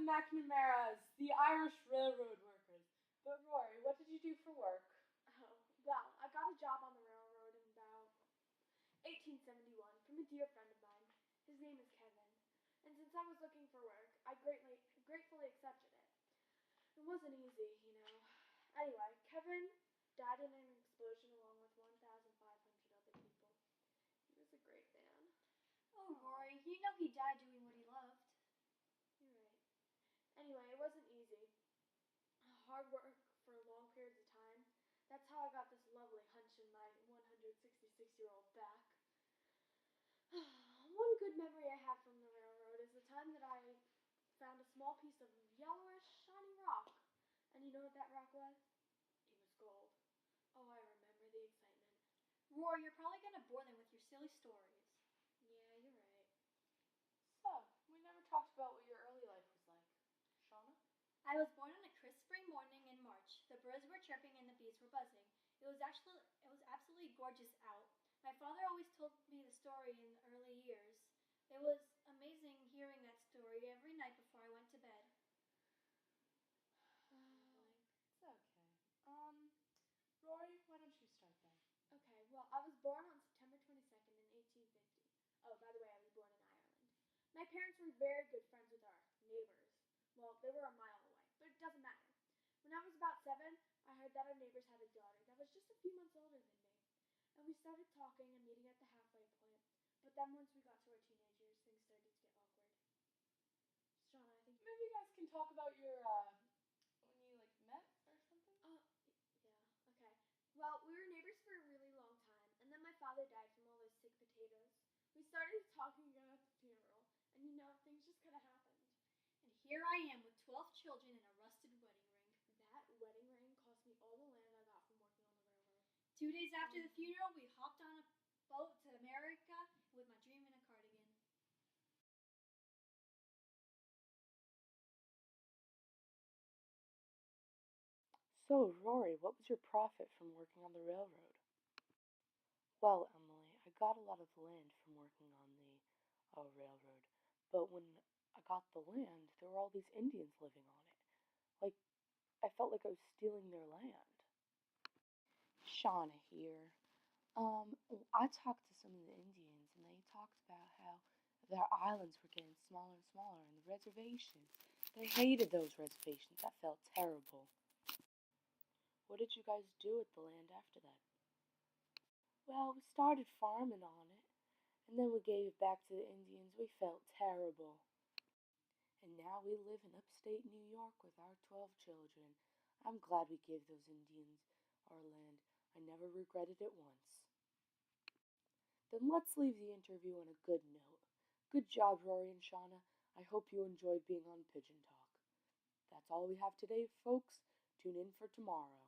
the McNamaras, the Irish railroad workers. But Rory, what did you do for work? Oh, well, I got a job on the railroad in about 1871 from a dear friend of mine. His name is Kevin. And since I was looking for work, I gratefully accepted it. It wasn't easy, you know. Anyway, Kevin died in an explosion along with 1,500 other people. He was a great man. Oh, Rory, you know he died doing what he loved. You're right. Anyway, it wasn't easy. Hard work for long periods of time. That's how I got this lovely hunch in my 166-year-old back. One good memory I have from the railroad is the time that I found a small piece of yellowish, shiny rock. And you know what that rock was? It was gold. Oh, I remember the excitement. Rory, you're probably going to bore them with your silly stories. Yeah, you're right. So, we never talked about what your early life was like. Shauna? I was born on a crisp spring morning in March. The birds were chirping and the bees were buzzing. It was absolutely gorgeous out. My father always told me the story in the early years. It was amazing hearing that story every night before I went to bed. It's okay. Rory, why don't you start then? Okay, well, I was born on September 22nd in 1850. Oh, by the way, I was born in Ireland. My parents were very good friends with our neighbors. Well, they were a mile away, but it doesn't matter. When I was about 7, I heard that our neighbors had a daughter that was just a few months older than me. And we started talking and meeting at the halfway point. But then once we got to our teenage years, things started to get awkward. Shauna, I think... Maybe you guys can talk about your, when you, met or something? Yeah, okay. Well, we were neighbors for a really long time, and then my father died from all those sick potatoes. We started talking again at the funeral, and things just kind of happened. And here I am with 12 children and a rusted wedding ring. That wedding ring cost me all the land I got from working on the railroad. 2 days after the funeral, we hopped on a boat to America with my dream in a cardigan. So, Rory, what was your profit from working on the railroad? Well, Emily, I got a lot of land from working on the railroad, but when I got the land, there were all these Indians living on it. I felt like I was stealing their land. Shauna here. I talked to some of the Indians, and they talked about how their islands were getting smaller and smaller, and the reservations. They hated those reservations. That felt terrible. What did you guys do with the land after that? Well, we started farming on it, and then we gave it back to the Indians. We felt terrible. And now we live in upstate New York with our 12 children. I'm glad we gave those Indians our land. I never regretted it once. Then let's leave the interview on a good note. Good job, Rory and Shauna. I hope you enjoyed being on Pigeon Talk. That's all we have today, folks. Tune in for tomorrow.